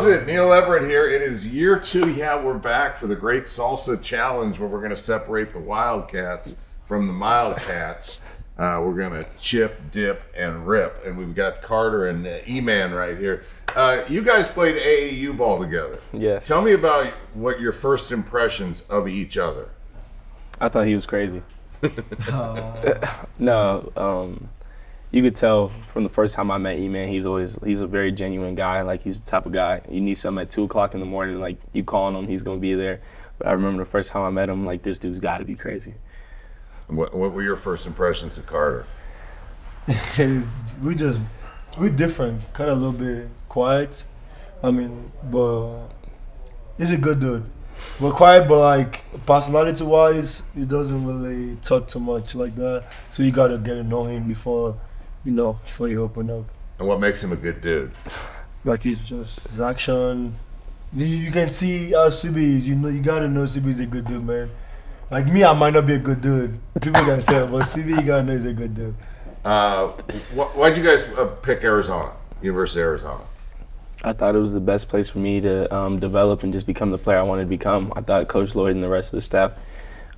How's it? Neil Everett here. It is year 2. Yeah, we're back for the Great Salsa Challenge where we're going to separate the Wildcats from the Mildcats. We're going to chip, dip, and rip. And we've got Carter and E-Man right here. You guys played AAU ball together. Yes. Tell me about what your first impressions of each other. I thought he was crazy. No, you could tell from the first time I met E-Man, he's a very genuine guy. Like, he's the type of guy, you need something at 2 o'clock in the morning, like, you calling him, he's gonna be there. But I remember the first time I met him, like, this dude's gotta be crazy. What were your first impressions of Carter? we different, kind of a little bit quiet. I mean, but he's a good dude. We're quiet, but like personality-wise, he doesn't really talk too much like that. So you gotta get to know him before you open up. And what makes him a good dude? Like he's just his action. You can see how CB is. You gotta know CB is a good dude, man. Like me, I might not be a good dude. People can tell, but CB, you gotta know he's a good dude. Why'd you guys pick Arizona, University of Arizona? I thought it was the best place for me to develop and just become the player I wanted to become. I thought Coach Lloyd and the rest of the staff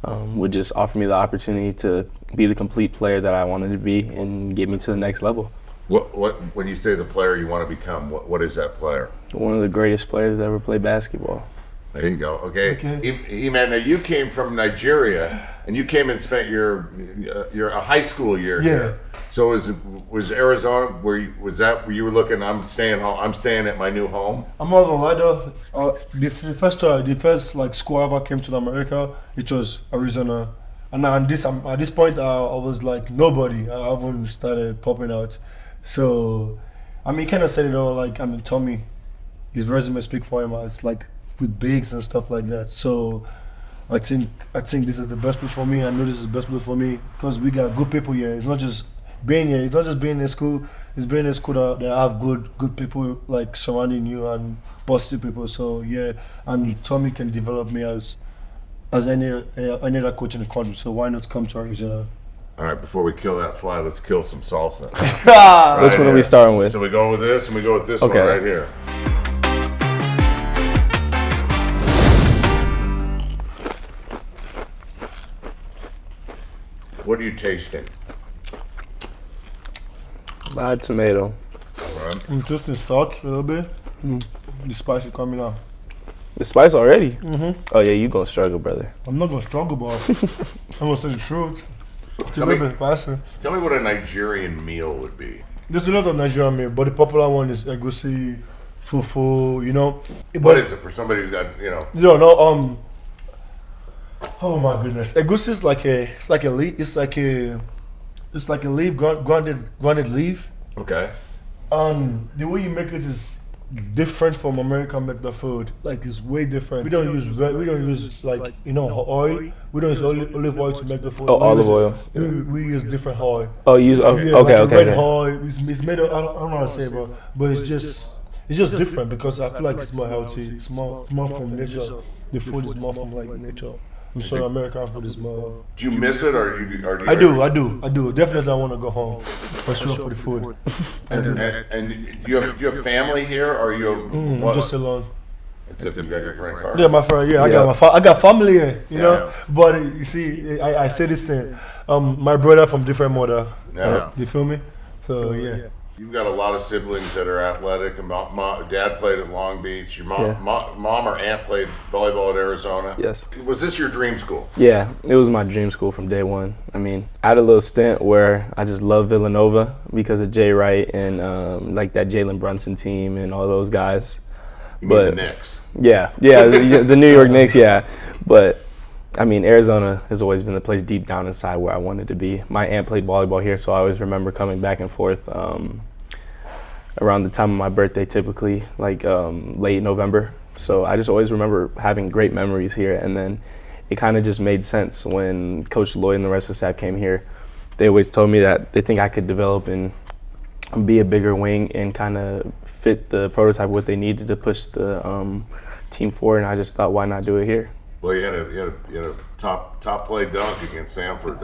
would just offer me the opportunity to be the complete player that I wanted to be and get me to the next level. When you say the player you want to become, what is that player? One of the greatest players that ever played basketball. There you go. Okay. Eman, now you came from Nigeria, and you came and spent your a high school year here. So was Arizona where you were looking? I'm staying home. I'm staying at my new home. I'm not gonna lie though. The first like school I ever came to America, it was Arizona, and at this point I was like nobody. I haven't started popping out. So I mean, kind of said it all. Like Tommy, his resume speak for him as like with bigs and stuff like that. So I think this is the best place for me. I know this is the best place for me because we got good people here. It's not just being here. It's not just being in school. It's being in school that have good people like surrounding you and positive people. So yeah, and Tommy can develop me as any other coach in the country. So why not come to Arizona? All right, before we kill that fly, let's kill some salsa. Which one are we starting with? So we go with this, and we go with this one right here. What are you tasting? Live tomato. Right. I'm tasting salt a little bit. The spice is coming out. The spice already? Mm-hmm. Oh yeah, you gonna struggle, brother. I'm not gonna struggle, but I'm gonna say the truth. It's a little bit spicy. Tell me what a Nigerian meal would be. There's a lot of Nigerian meal, but the popular one is egusi, fufu. What is it for somebody who's got Oh my goodness, egusi is like a leaf, grounded leaf. Okay. And the way you make it is different from American make the food. Like it's way different. We don't use oil. We don't use olive oil to make the food. Oh, olive oil. We use different oil. Oh, okay. Red oil. It's made of, I don't know how to say it, but it's just different because I feel like it's more healthy. It's more from nature. The food is more from like nature. I'm sorry, American food is more. Do you miss it, or do you? I do. Definitely, I want to go home for sure for the food. And do you have family here, or you? I'm just alone. Except you got your friend Carter. Yeah, my friend. Yeah, I got family here. You know, but you see, I say this thing. My brother from different mother. Yeah. You feel me? So yeah. You've got a lot of siblings that are athletic, and dad played at Long Beach. Your mom or aunt played volleyball at Arizona. Yes. Was this your dream school? Yeah, it was my dream school from day one. I mean, I had a little stint where I just loved Villanova because of Jay Wright and like that Jalen Brunson team and all those guys. You mean the Knicks? Yeah, the New York Knicks, yeah. But I mean, Arizona has always been the place deep down inside where I wanted to be. My aunt played volleyball here, so I always remember coming back and forth around the time of my birthday, typically, like late November. So I just always remember having great memories here. And then it kind of just made sense when Coach Lloyd and the rest of the staff came here. They always told me that they think I could develop and be a bigger wing and kind of fit the prototype of what they needed to push the team forward. And I just thought, why not do it here? Well, you had a top play dunk against Samford.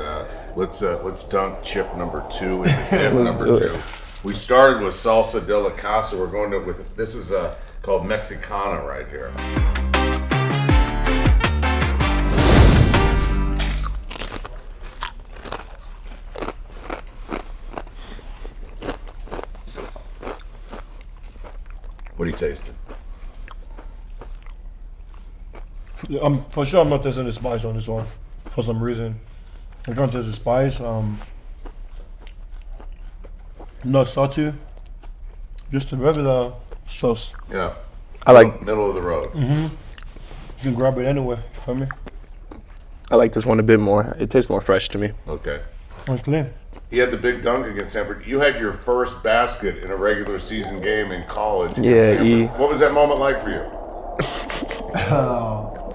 Let's dunk chip number 2 and dip number 2. We started with Salsa de la Casa. We're going to this is called Mexicana right here. What are you tasting? For sure, I'm not tasting the spice on this one. For some reason, I can't taste the spice. Not salty, just a regular sauce. Yeah. I like Middle of the road. You can grab it anywhere. You feel me? I like this one a bit more. It tastes more fresh to me. Okay. And clean. He had the big dunk against Sanford. You had your first basket in a regular season game in college. against Yeah, Sanford. What was that moment like for you?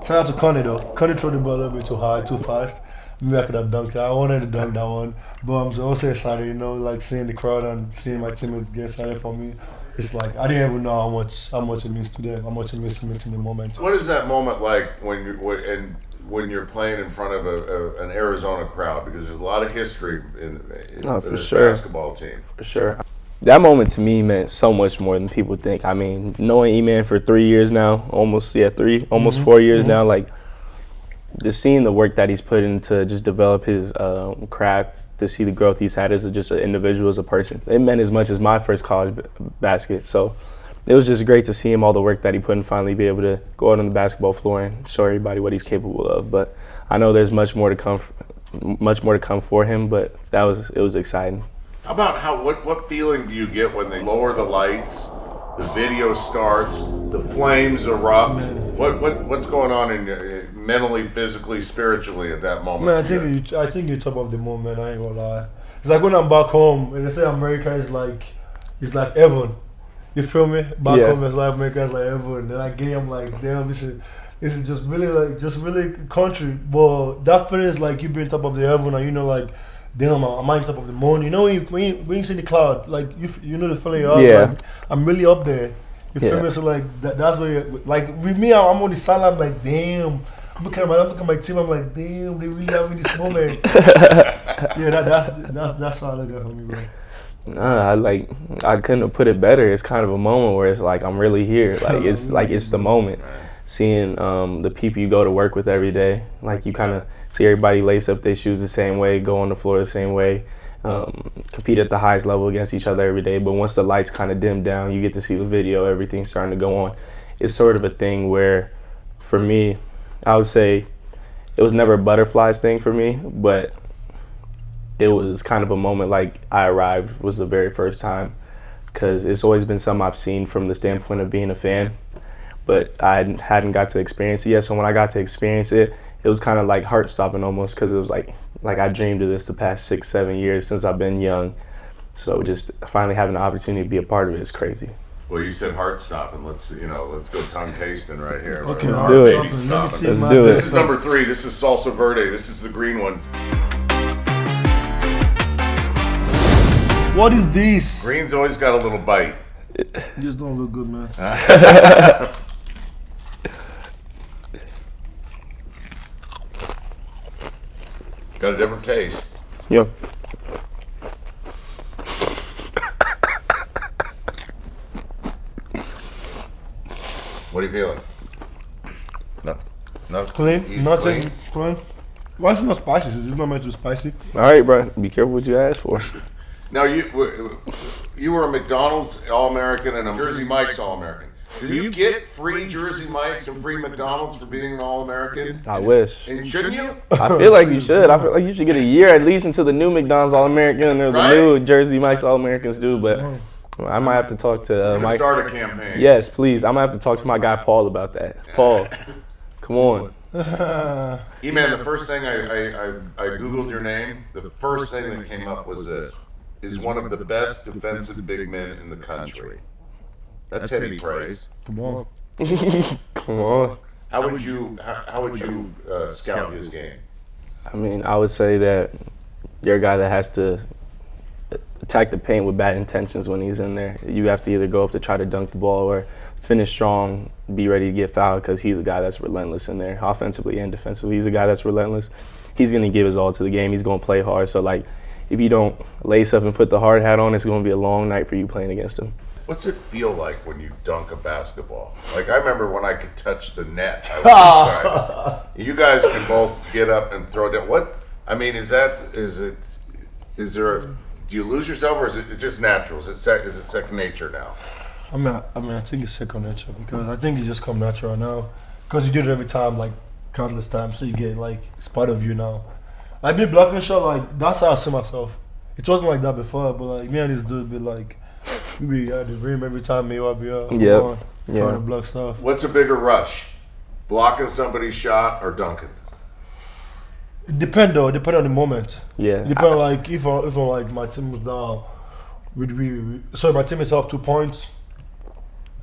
Shout out to Connie though. Connie threw the ball a little bit too high, too fast. Maybe I could have dunked it. I wanted to dunk that one, but I'm also excited, you know, like seeing the crowd and seeing my teammates get excited for me. It's like I didn't even know how much it means to them, how much it means to me in the moment. What is that moment like when you're playing in front of an Arizona crowd? Because there's a lot of history in for this sure. basketball team. For sure. That moment to me meant so much more than people think. I mean, knowing E-Man for 3 years now, almost 4 years now, like just seeing the work that he's put into just develop his craft, to see the growth he's had as just an individual, as a person. It meant as much as my first college basket. So it was just great to see him, all the work that he put in, finally be able to go out on the basketball floor and show everybody what he's capable of. But I know there's much more to come for him, but it was exciting. How about what feeling do you get when they lower the lights, the video starts, the flames erupt? What's going on in your, mentally, physically, spiritually at that moment? Man, I think you're top of the moment. I ain't gonna lie. It's like when I'm back home and they say America is like heaven. You feel me? Back home it's like America is like heaven. Then I get I'm like, damn, this is just really country. But that feeling is like you being top of the heaven and you know like, damn, I'm on top of the moon. You know when you see the cloud, like you know the feeling you have, like I'm really up there. You feel me? So like that's where like with me, I'm on the sideline. I'm like, damn. I'm looking at my team. I'm like, damn, they really having this moment. That's how I look at it for me, bro. I couldn't have put it better. It's kind of a moment where it's like I'm really here. Like it's the moment. Seeing the people you go to work with every day, like you kind of see everybody lace up their shoes the same way, go on the floor the same way, compete at the highest level against each other every day. But once the lights kind of dim down, you get to see the video, everything's starting to go on. It's sort of a thing where, for me, I would say it was never a butterflies thing for me, but it was kind of a moment like I arrived was the very first time, because it's always been something I've seen from the standpoint of being a fan, but I hadn't got to experience it yet. So when I got to experience it, it was kind of like heart-stopping almost, because it was like I dreamed of this the past 6-7 years since I've been young. So just finally having the opportunity to be a part of it is crazy. Well, you said heart-stopping. Let's go tongue tasting right here. Okay, let's do it. Let's do it. This is number 3. This is Salsa Verde. This is the green one. What is this? Green's always got a little bite. This don't look good, man. Got a different taste. Yeah. What are you feeling? No. Clean, He's nothing clean. Why is it not spicy? It's not meant to be spicy. All right, bro. Be careful what you ask for. Now you were a McDonald's All-American and a Jersey Mike's All-American. Do you get free Jersey Mike's and free McDonald's for being an All-American? I wish. And shouldn't you? I feel like you should. I feel like you should get a year at least until the new McDonald's All-American or the new Jersey Mike's All-Americans do. But I might have to talk to Mike. Start a campaign. Yes, please. I'm gonna have to talk to my guy Paul about that. Paul, come on. E-Man, the first thing I Googled your name, the first thing that came up was this. Is one of the best defensive big men in the country. That's heavy praise. Come on. Come on. How would you scout his game? I mean, I would say that you're a guy that has to attack the paint with bad intentions when he's in there. You have to either go up to try to dunk the ball or finish strong, be ready to get fouled, because he's a guy that's relentless in there, offensively and defensively. He's a guy that's relentless. He's going to give his all to the game. He's going to play hard. So, like, if you don't lace up and put the hard hat on, it's going to be a long night for you playing against him. What's it feel like when you dunk a basketball? Like I remember when I could touch the net, I was excited. You guys can both get up and throw down. What? I mean, is there? Do you lose yourself, or is it just natural? Is it second nature now? I mean, I think it's second nature because I think it just come natural now. Because you do it every time, like countless times, so you get like it's part of you now. I be blocking shot like that's how I see myself. It wasn't like that before, but like me and this dude be like, we be at the rim every time me up here, trying to block stuff. What's a bigger rush, blocking somebody's shot or dunking? It depend on the moment. Yeah. Depend like if like my team was down, my team is up 2 points.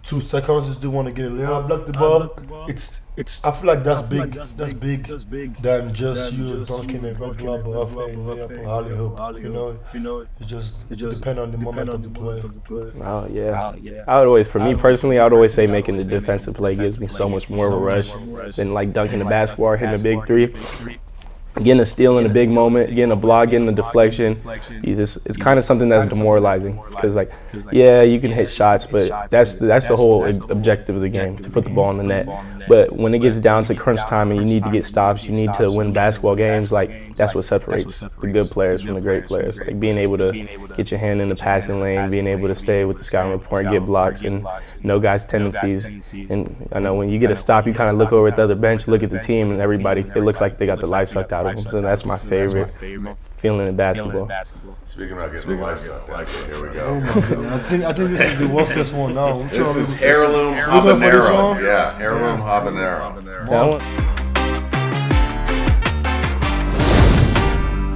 2 seconds, just do want to get a layup, block the ball. It's. I feel like that's big than just you dunking a regular ball, playing layup or alley hoop. You know, it just depends on the moment of the play. Oh yeah. I would always, for me personally, I would always say making the defensive play gives me so much more of a rush than like dunking the basketball or hitting a big three. Getting a steal in a big moment, getting a block, getting a deflection, it's kind of something that's demoralizing. Because like, yeah, you can hit shots, but that's the whole objective of the game, to put the ball in the net. But when it gets down to crunch time and you need to get stops, you need to win basketball games, like that's what separates the good players from the great players. Like being able to get your hand in the passing lane, being able to stay with the scouting report, get blocks, and know guys' tendencies. And I know when you get a stop, you kind of look over at the other bench, look at the team, and everybody, it looks like they got the life sucked out of them. So that's my favorite feeling in basketball. Speaking about getting the life sucked out, here we go. I think this is the worstest one now. This is heirloom habanero. Yeah, heirloom habanero.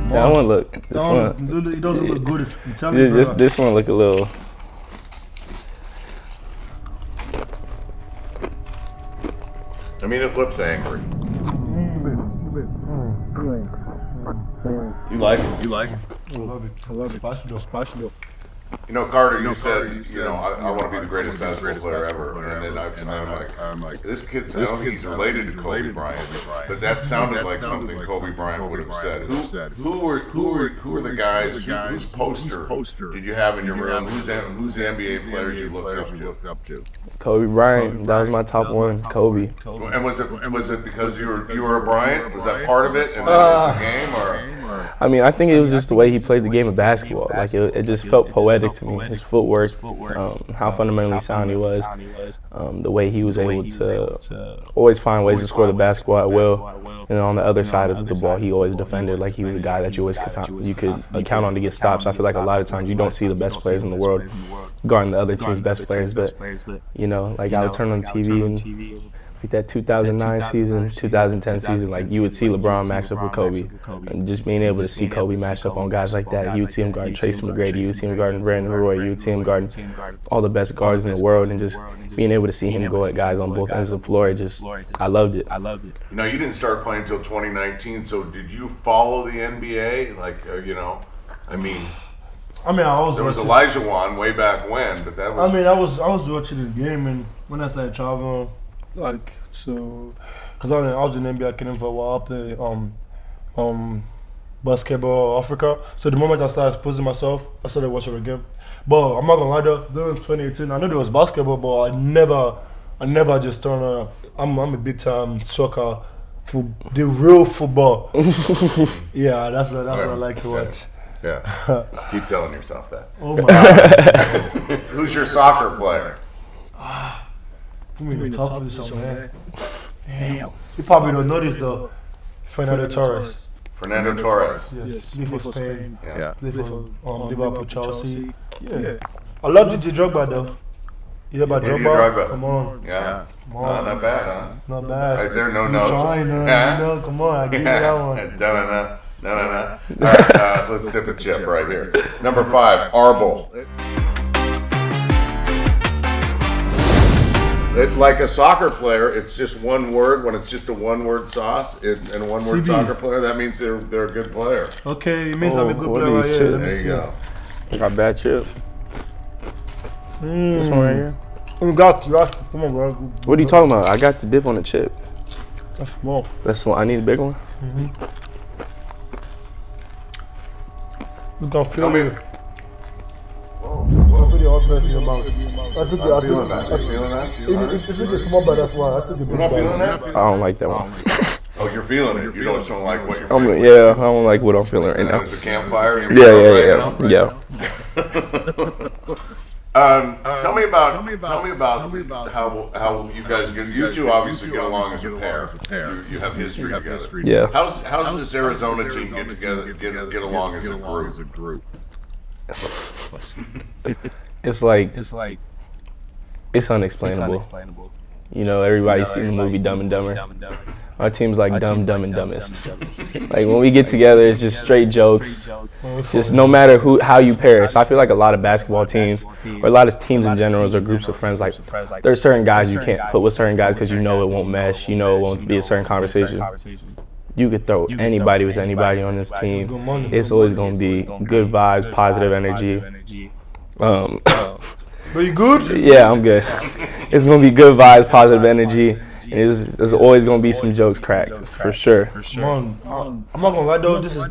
That one look. This one. It doesn't look good. I'm telling you. This one look a little. I mean, it looks angry. You like it? I love it. Spasibo. You know, Carter, you said, I want to be the greatest basketball player ever. And then I'm like, this kid, I don't think he's related to Kobe Bryant. But that sounded like something Kobe Bryant would have said. Who were the guys, whose poster did you have in your room? Who's the NBA players you looked up to? Kobe Bryant. That was my top one, Kobe. And was it because you were a Bryant? Was that part of it? And then it was a game, or? I mean, I think it was just the way he played the game of basketball. Like it just felt poetic to me. His footwork, how fundamentally sound he was, the way he was able to always find ways to score the basketball at will. And on the other side of the ball, he always defended like he was a guy that you always could count on to get stops. I feel like a lot of times you don't see the best players in the world guarding the other team's best players, but like I would turn on TV and like that 2009 season, 2010 season, like you would see LeBron match up with Kobe. And just being able to see Kobe match up on guys like that, you would see him guarding Tracy McGrady, you would see him guarding Brandon Roy, you would see him guarding all the best guards in the world, and just being able to see him go at guys on both ends of the floor, I loved it. You know, you didn't start playing until 2019, so did you follow the NBA? Like, I was. There was Elijah Wan way back when, but that was. I was watching the game, and when I started traveling, because I was in NBA Academy for a while, I played basketball Africa. So the moment I started exposing myself, I started watching the game. But I'm not gonna lie though, during 2018, I knew there was basketball, but I never just turned on. I'm a big time soccer, the real football. Yeah, that's what I like to watch. Yeah. Keep telling yourself that. Oh my God. Who's your soccer player? You mean the top position, man? Damn. You probably don't know this though. Fernando Torres. Fernando Torres. Yes. Play for Spain. Yeah. Play for Liverpool, Chelsea. Yeah. I love DJ Drogba though. You hear about Drogba? Come on. Yeah. Come on. Not bad, huh? Not bad. Right there, no notes. No, come on. I give you that one. No. All right, let's dip a chip right here. Number 5, Arbol. It's like a soccer player, it's just one word. When it's just a one-word sauce and a one-word soccer player, that means they're a good player. Okay, it means I'm a good player right here. There you go. I got bad chip. This one right here. Come on, bro. What are you talking about? I got the dip on the chip. That's small. That's one. I need a big one. You can feel me. Whoa. Put your offense in your mouth. I think I'm feeling that. You feeling that? if it's a small bad, that's why. I think You're not feeling that? I don't like that one. Oh, you're feeling it. You don't like what you're I'm, feeling. yeah, I don't like what I'm feeling right And now. there's a campfire. in Yeah, your mouth right now? yeah. Tell me about how you guys get. You two obviously get along as a pair. You have history together. Yeah. How's this Arizona team get together? Get along as a group? It's unexplainable. You know, everybody's seen the movie Dumb and Dumber. Our team's like Dumb, Dumb, and Dumbest. Like when we get together, it's just straight jokes. Just no matter how you pair. So I feel like a lot of basketball teams, or a lot of teams in general, or groups of friends, like there's certain guys you can't put with certain guys because you know it won't mesh. You know it won't be a certain conversation. You could throw anybody with anybody on this team. It's always going to be good vibes, positive energy. But you good? Yeah, I'm good. It's going to be good vibes, positive energy. There's always going to be some jokes cracked, for sure. Man, I'm not gonna lie though, this is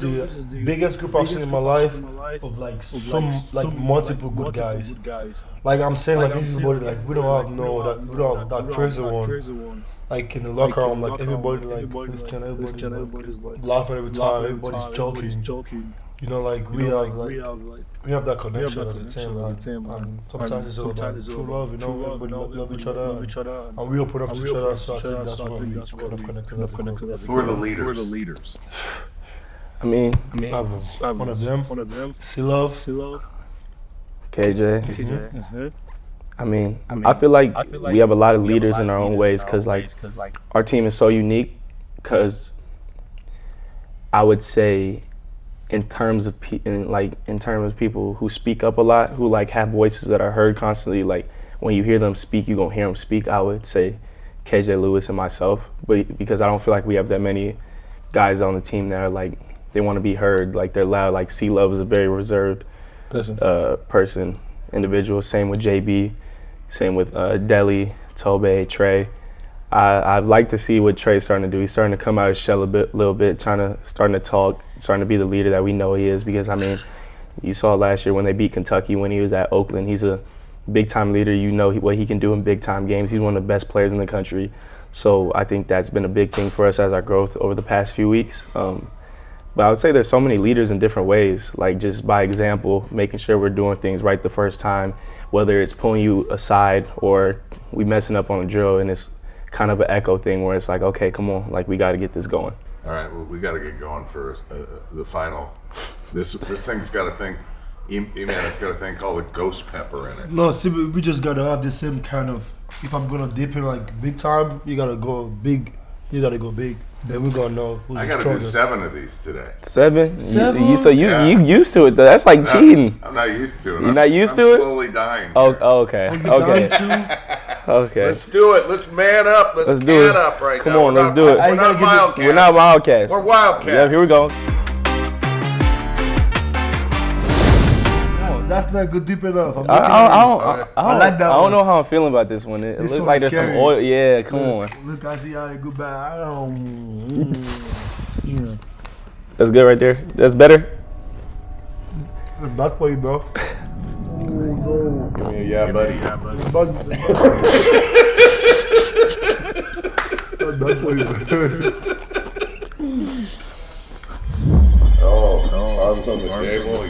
the biggest group I've seen in my life of like multiple good guys. Like I'm saying, like everybody, like we don't have that crazy one. Like in the locker room, like everybody like listen, everybody's like laughing every time, everybody's joking. You know, like we have that connection at the team, and sometimes it's all about true love. You know, everybody love each other, and we open up to each other. So I think that's what we kind of connected. Who are the leaders? I mean, one of them. C-Love. KJ. I mean, I feel like we have a lot of leaders in our own ways because like our team is so unique. Because I would say, in terms of people who speak up a lot, who like have voices that are heard constantly, like when you hear them speak, you gonna hear them speak. I would say KJ Lewis and myself, but because I don't feel like we have that many guys on the team that are like they want to be heard, like they're loud. Like C-Love is a very reserved individual. Same with JB, same with Deli, Tobe, Trey. I'd like to see what Trey's starting to do. He's starting to come out of his shell a little bit, starting to talk, starting to be the leader that we know he is. Because I mean, you saw last year when they beat Kentucky when he was at Oakland. He's a big time leader. You know what he can do in big time games. He's one of the best players in the country. So I think that's been a big thing for us as our growth over the past few weeks. But I would say there's so many leaders in different ways, like just by example, making sure we're doing things right the first time, whether it's pulling you aside or we messing up on a drill and it's kind of an echo thing where it's like, okay, come on, like we got to get this going. All right, well, we got to get going for the final. This thing's got a thing. It's got a thing called a ghost pepper in it. No, see, we just gotta have the same kind of. If I'm gonna dip in like big time, you gotta go big. Then we gonna know who's I the got to do strongest. 7 of these today. 7? Seven? You used to it though. That's like cheating. I'm not used to it. You're not used to I'm it? slowly dying. Oh, here. okay. Okay. Let's do it. Let's man up. Let's do it. man up right Come now. on, let's do it. We're not Wildcats. We're not Wildcats. We're Wildcats. Yeah, here we go. That's not good deep enough. I like that. I don't one. know how I'm feeling about this one. It This looks one's like there's some scary. oil. Yeah, come on. Look, I see how you go back. I don't. That's good right there. That's better. That's for you, bro. Give me a yeah, buddy. That's for you. Arms on the table.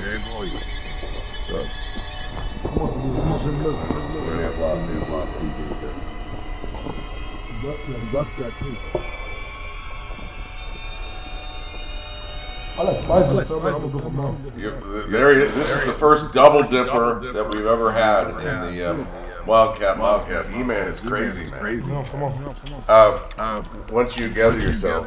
I like spicy, so I'm gonna go for mom. This is the first double dipper that we've ever had in the Wildcat. E-Man is crazy, man. No, come on. Once you gather yourself.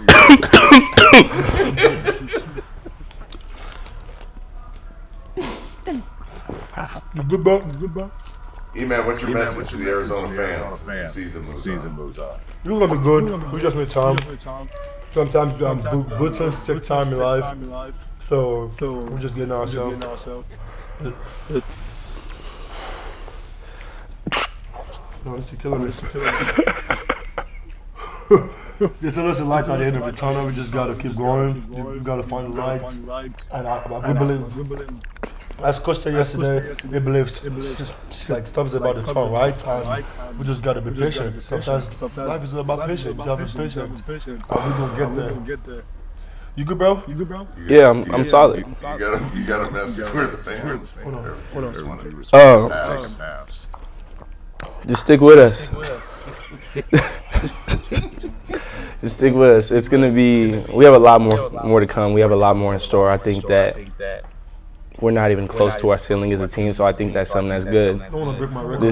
Good bro. E-Man, what's your message to the Arizona fans as the season moves on? You're gonna be good. We just need time. Sometimes good things take time in life. So we're just getting ourselves. No, it's killing me. There's always a light at the end of the tunnel. We just gotta keep going. We gotta find the lights. And we believe. As Coach said yesterday, he believes like stuff's about the tongue, right? And we just gotta be patient. Sometimes life is about patience. You gotta be patient. And we gonna get there. You good, bro? Yeah, I'm solid. You gotta mess with the fans. Pass. Just stick with us. Just stick with us. It's gonna be. We have a lot more to come. We have a lot more in store. I think that we're not even close to our ceiling as a team, so I think that's something that's good. I don't want to break my record.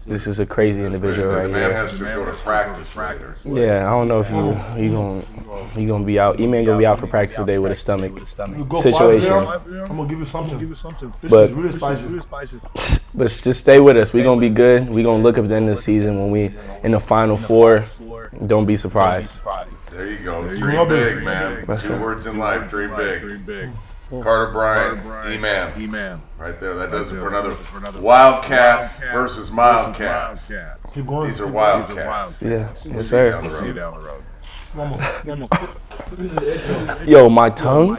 This is a crazy individual This right man here. has to go to practice. Yeah, I don't know if you gonna be out. E-Man gonna be out for practice today with a stomach You go situation. 5 a.m., I'm gonna give you something. This But- is really spicy. But just stay with us. We're gonna be good. We're gonna look up at the end of the season when we in the Final Four. Don't be surprised. There you go. Dream big, man. That's Two it. words in life. Dream big. Carter Bryant, E-Man. Right there. That does it for another Wildcats versus Mildcats. Keep going. These are Wildcats. Yeah, yes, See you sir. down the road. One more. Yo, my tongue.